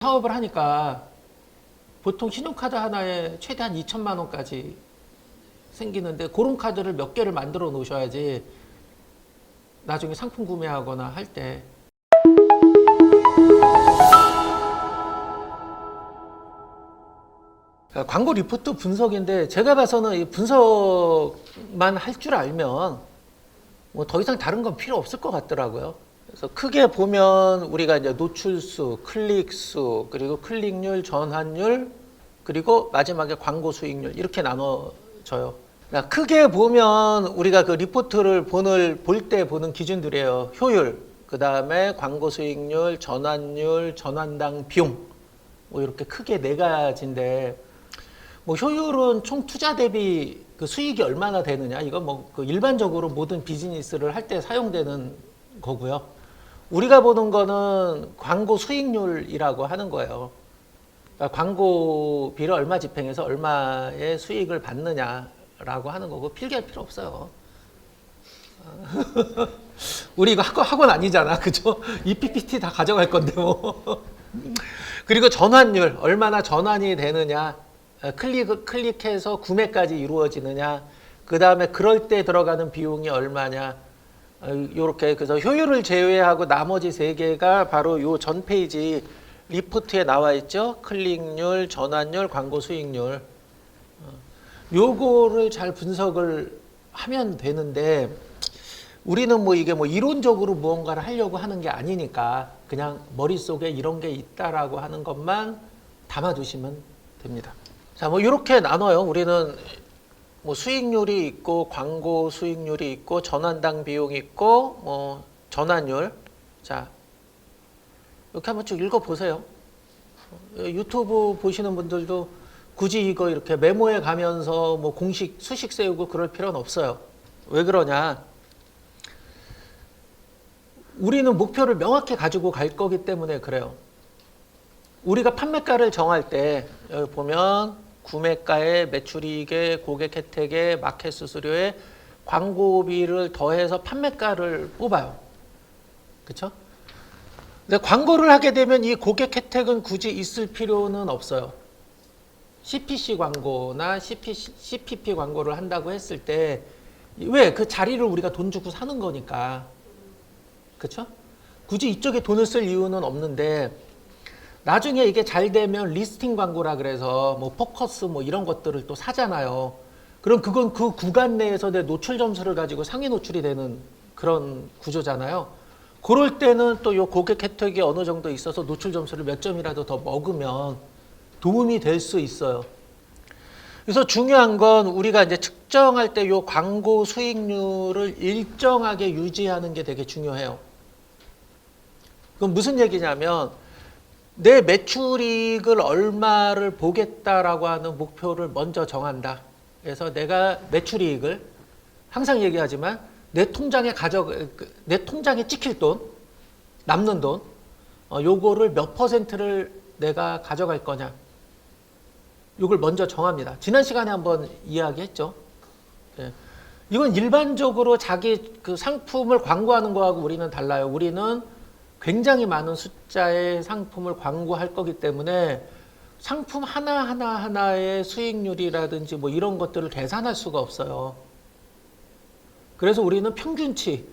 사업을 하니까 보통 신용카드 하나에 최대한 2천만 원까지 생기는데 그런 카드를 몇 개를 만들어 놓으셔야지 나중에 상품 구매하거나 할 때 광고 리포트 분석인데 제가 봐서는 이 분석만 할 줄 알면 뭐 더 이상 다른 건 필요 없을 것 같더라고요. 그래서 크게 보면 우리가 이제 노출수, 클릭수, 그리고 클릭률, 전환율, 그리고 마지막에 광고 수익률 이렇게 나눠져요. 그러니까 크게 보면 우리가 그 리포트를 볼 때 보는 기준들이에요. 효율, 그 다음에 광고 수익률, 전환율, 전환당 비용, 뭐 이렇게 크게 네 가지인데, 뭐 효율은 총 투자 대비 그 수익이 얼마나 되느냐, 이건 뭐 그 일반적으로 모든 비즈니스를 할 때 사용되는 거고요. 우리가 보는 거는 광고 수익률이라고 하는 거예요. 그러니까 광고비를 얼마 집행해서 얼마의 수익을 받느냐라고 하는 거고, 필기할 필요 없어요. 우리 이거 학원 아니잖아, 그죠? 이 PPT 다 가져갈 건데 뭐. 그리고 전환율, 얼마나 전환이 되느냐, 클릭해서 구매까지 이루어지느냐, 그 다음에 그럴 때 들어가는 비용이 얼마냐, 요렇게. 그래서 효율을 제외하고 나머지 세 개가 바로 요 전 페이지 리포트에 나와 있죠. 클릭률, 전환율, 광고 수익률. 요거를 잘 분석을 하면 되는데, 우리는 뭐 이게 뭐 이론적으로 무언가를 하려고 하는 게 아니니까 그냥 머릿속에 이런 게 있다라고 하는 것만 담아두시면 됩니다. 자, 뭐 이렇게 나눠요. 우리는 뭐 수익률이 있고, 광고 수익률이 있고, 전환당 비용이 있고, 뭐 전환율. 자, 이렇게 한번 쭉 읽어보세요. 유튜브 보시는 분들도 굳이 이거 이렇게 메모해 가면서 뭐 공식 수식 세우고 그럴 필요는 없어요. 왜 그러냐? 우리는 목표를 명확히 가지고 갈 거기 때문에 그래요. 우리가 판매가를 정할 때 여기 보면 구매가에 매출이익에 고객 혜택에 마켓 수수료에 광고비를 더해서 판매가를 뽑아요. 그렇죠? 근데 광고를 하게 되면 이 고객 혜택은 굳이 있을 필요는 없어요. CPC 광고나 CPP 광고를 한다고 했을 때 왜? 그 자리를 우리가 돈 주고 사는 거니까. 그렇죠? 굳이 이쪽에 돈을 쓸 이유는 없는데, 나중에 이게 잘 되면 리스팅 광고라 그래서 뭐 포커스 뭐 이런 것들을 또 사잖아요. 그럼 그건 그 구간 내에서 내 노출 점수를 가지고 상위 노출이 되는 그런 구조잖아요. 그럴 때는 또 요 고객 혜택이 어느 정도 있어서 노출 점수를 몇 점이라도 더 먹으면 도움이 될 수 있어요. 그래서 중요한 건 우리가 이제 측정할 때 요 광고 수익률을 일정하게 유지하는 게 되게 중요해요. 그건 무슨 얘기냐면, 내 매출이익을 얼마를 보겠다라고 하는 목표를 먼저 정한다. 그래서 내가 매출이익을 항상 얘기하지만 내 통장에 찍힐 돈, 남는 돈, 요거를 몇 퍼센트를 내가 가져갈 거냐. 요걸 먼저 정합니다. 지난 시간에 한번 이야기했죠. 예. 이건 일반적으로 자기 그 상품을 광고하는 거하고 우리는 달라요. 우리는 굉장히 많은 숫자의 상품을 광고할 거기 때문에 상품 하나의 수익률이라든지 뭐 이런 것들을 계산할 수가 없어요. 그래서 우리는 평균치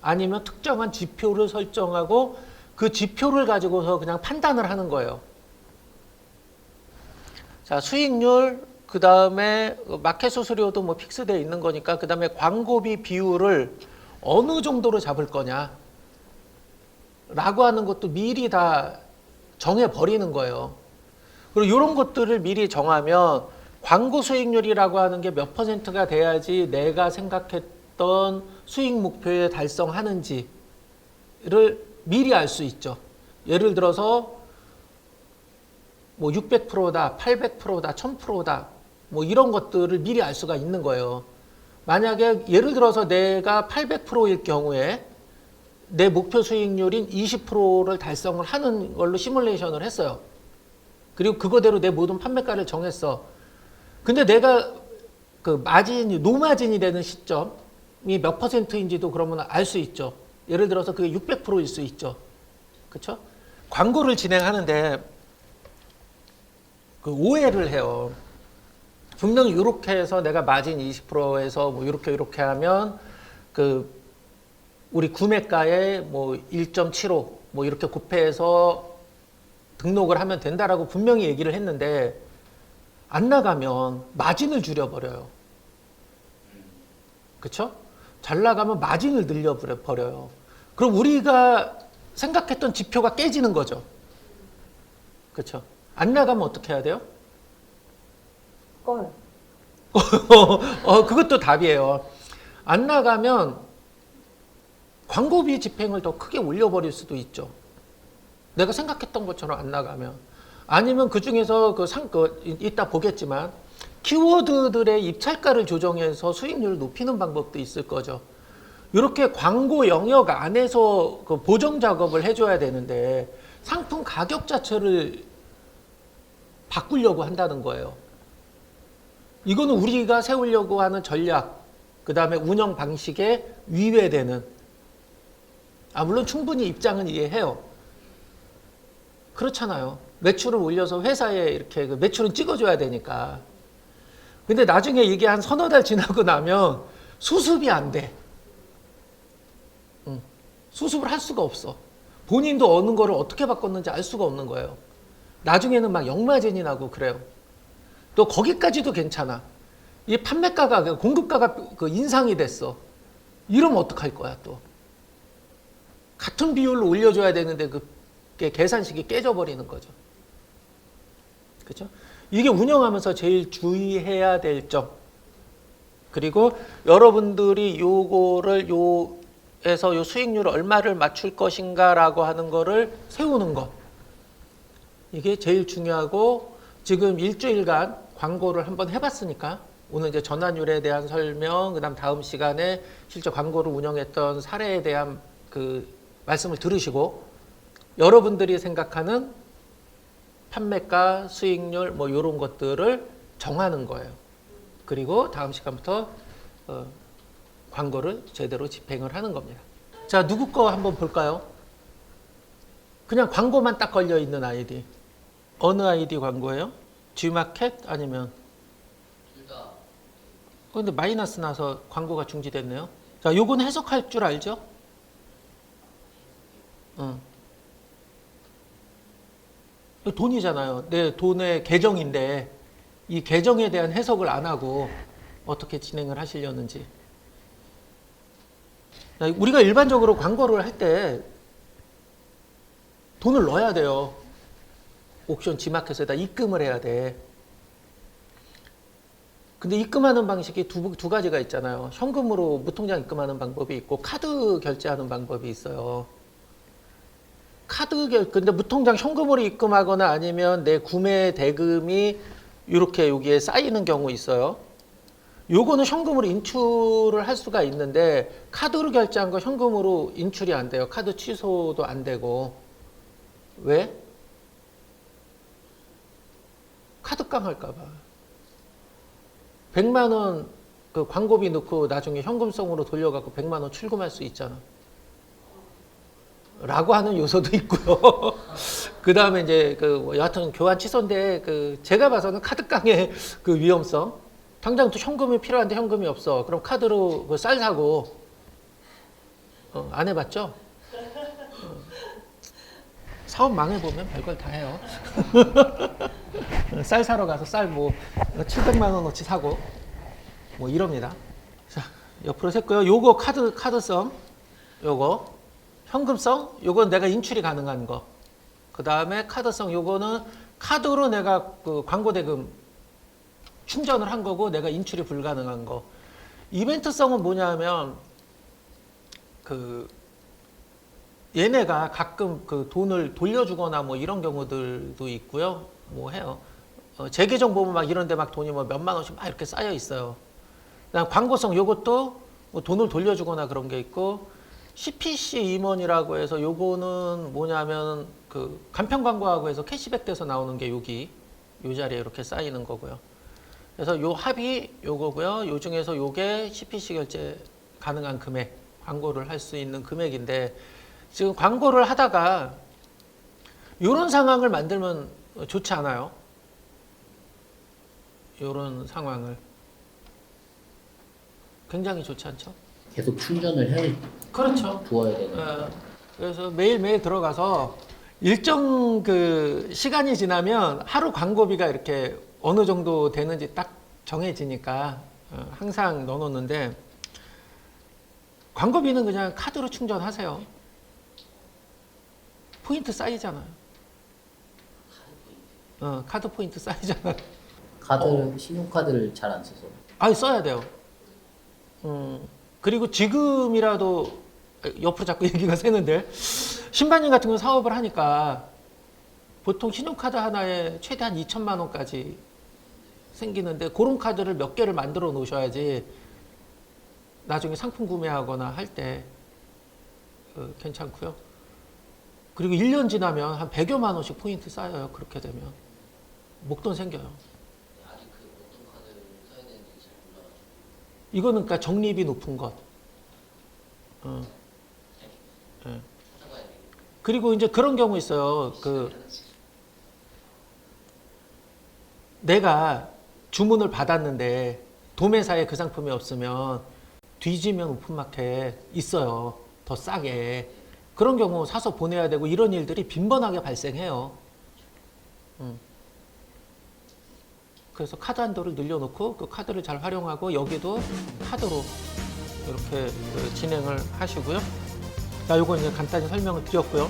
아니면 특정한 지표를 설정하고 그 지표를 가지고서 그냥 판단을 하는 거예요. 자, 수익률, 그 다음에 마켓 수수료도 뭐 픽스되어 있는 거니까, 그 다음에 광고비 비율을 어느 정도로 잡을 거냐 라고 하는 것도 미리 다 정해버리는 거예요. 그리고 이런 것들을 미리 정하면 광고 수익률이라고 하는 게 몇 퍼센트가 돼야지 내가 생각했던 수익 목표에 달성하는지를 미리 알 수 있죠. 예를 들어서 뭐 600%다, 800%다, 1000%다, 뭐 이런 것들을 미리 알 수가 있는 거예요. 만약에 예를 들어서 내가 800%일 경우에 내 목표 수익률인 20%를 달성을 하는 걸로 시뮬레이션을 했어요. 그리고 그거대로 내 모든 판매가를 정했어. 근데 내가 그 마진이, 노마진이 되는 시점이 몇 퍼센트인지도 그러면 알 수 있죠. 예를 들어서 그게 600%일 수 있죠. 그렇죠? 광고를 진행하는데 그 오해를 해요. 분명히 이렇게 해서 내가 마진 20%에서 뭐 이렇게 하면 그 우리 구매가에 뭐 1.75 뭐 이렇게 곱해서 등록을 하면 된다라고 분명히 얘기를 했는데 안 나가면 마진을 줄여버려요. 그렇죠? 잘 나가면 마진을 늘려버려요. 그럼 우리가 생각했던 지표가 깨지는 거죠. 그렇죠? 안 나가면 어떻게 해야 돼요? 꺼요. 그것도 답이에요. 안 나가면 광고비 집행을 더 크게 올려버릴 수도 있죠. 내가 생각했던 것처럼 안 나가면. 아니면 그 중에서 이따 보겠지만 키워드들의 입찰가를 조정해서 수익률을 높이는 방법도 있을 거죠. 이렇게 광고 영역 안에서 그 보정 작업을 해줘야 되는데 상품 가격 자체를 바꾸려고 한다는 거예요. 이거는 우리가 세우려고 하는 전략, 그 다음에 운영 방식에 위배되는, 물론 충분히 입장은 이해해요. 그렇잖아요. 매출을 올려서 회사에 이렇게 매출은 찍어줘야 되니까. 근데 나중에 이게 한 서너 달 지나고 나면 수습이 안 돼. 수습을 할 수가 없어. 본인도 어느 거를 어떻게 바꿨는지 알 수가 없는 거예요. 나중에는 막 역마진이 나고 그래요. 또 거기까지도 괜찮아. 이 판매가가, 공급가가 그 인상이 됐어. 이러면 어떡할 거야, 또. 같은 비율로 올려줘야 되는데 그게 계산식이 깨져버리는 거죠. 그렇죠? 이게 운영하면서 제일 주의해야 될 점. 그리고 여러분들이 요거를 요에서 요 수익률 얼마를 맞출 것인가라고 하는 거를 세우는 것. 이게 제일 중요하고 지금 일주일간 광고를 한번 해봤으니까 오늘 이제 전환율에 대한 설명, 그다음 다음 시간에 실제 광고를 운영했던 사례에 대한 그 말씀을 들으시고 여러분들이 생각하는 판매가, 수익률 뭐 이런 것들을 정하는 거예요. 그리고 다음 시간부터 광고를 제대로 집행을 하는 겁니다. 자, 누구 거 한번 볼까요? 그냥 광고만 딱 걸려 있는 아이디. 어느 아이디 광고예요? G마켓 아니면? 둘 다. 근데 마이너스 나서 광고가 중지됐네요. 자, 요건 해석할 줄 알죠? 돈이잖아요. 내 돈의 계정인데 이 계정에 대한 해석을 안 하고 어떻게 진행을 하시려는지. 우리가 일반적으로 광고를 할 때 돈을 넣어야 돼요. 옥션 G마켓에다 입금을 해야 돼. 근데 입금하는 방식이 두 가지가 있잖아요. 현금으로 무통장 입금하는 방법이 있고 카드 결제하는 방법이 있어요. 근데 무통장 현금으로 입금하거나 아니면 내 구매 대금이 이렇게 여기에 쌓이는 경우 있어요. 요거는 현금으로 인출을 할 수가 있는데 카드로 결제한 거 현금으로 인출이 안 돼요. 카드 취소도 안 되고. 왜? 카드깡 할까 봐. 100만 원 그 광고비 넣고 나중에 현금성으로 돌려갖고 100만 원 출금할 수 있잖아. 라고 하는 요소도 있고요. 그 다음에 이제 여하튼 교환 취소인데 제가 봐서는 카드깡의 그 위험성. 당장 또 현금이 필요한데 현금이 없어. 그럼 카드로 쌀 사고. 안 해봤죠? 사업 망해보면 별걸 다 해요. 쌀 사러 가서 쌀 700만 원어치 사고 뭐 이럽니다. 자, 옆으로 샜고요. 요거 카드성, 요거 현금성, 요건 내가 인출이 가능한 거. 그 다음에 카드성, 요거는 카드로 내가 그 광고 대금 충전을 한 거고 내가 인출이 불가능한 거. 이벤트성은 뭐냐면 얘네가 가끔 돈을 돌려주거나 뭐 이런 경우들도 있고요. 뭐 해요. 제 계정 보면 막 이런데 막 돈이 뭐 몇만 원씩 막 이렇게 쌓여 있어요. 그다음 광고성 요것도 뭐 돈을 돌려주거나 그런 게 있고 CPC 임원이라고 해서 요거는 뭐냐면 간편 광고하고 해서 캐시백 돼서 나오는 게 여기 요 자리에 이렇게 쌓이는 거고요. 그래서 요 합이 요거고요. 요 중에서 요게 CPC 결제 가능한 금액, 광고를 할 수 있는 금액인데 지금 광고를 하다가 이런 상황을 만들면 좋지 않아요. 이런 상황을. 굉장히 좋지 않죠? 계속 충전을 해 그렇죠. 두어야 되는. 그래서 매일매일 들어가서 일정 그 시간이 지나면 하루 광고비가 이렇게 어느 정도 되는지 딱 정해지니까 항상 넣어놓는데, 광고비는 그냥 카드로 충전하세요. 포인트 쌓이잖아요. 카드 포인트 쌓이잖아요. 신용카드를 잘 안 써서. 아니, 써야 돼요. 그리고 지금이라도, 옆으로 자꾸 얘기가 새는데, 신반님 같은 경우 사업을 하니까 보통 신용카드 하나에 최대한 2천만 원까지 생기는데, 그런 카드를 몇 개를 만들어 놓으셔야지 나중에 상품 구매하거나 할 때 괜찮고요. 그리고 1년 지나면 한 100여만 원씩 포인트 쌓여요. 그렇게 되면 목돈 생겨요. 아직 그 어떤 카드를 써야 되는지 잘 몰라가지고. 이거는 그러니까 적립이 높은 것. 예. 그리고 이제 그런 경우 있어요. 내가 주문을 받았는데 도매사에 그 상품이 없으면 뒤지면 오픈마켓 있어요. 더 싸게. 그런 경우 사서 보내야 되고, 이런 일들이 빈번하게 발생해요. 그래서 카드 한도를 늘려놓고 그 카드를 잘 활용하고, 여기도 카드로 이렇게 진행을 하시고요. 자, 요거 이제 간단히 설명을 드렸고요.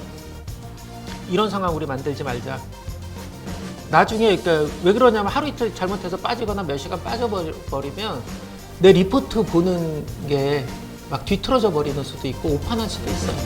이런 상황 우리 만들지 말자. 나중에 그러니까 왜 그러냐면, 하루 이틀 잘못해서 빠지거나 몇 시간 빠져버리면 내 리포트 보는 게 막 뒤틀어져 버리는 수도 있고 오판할 수도 있어요.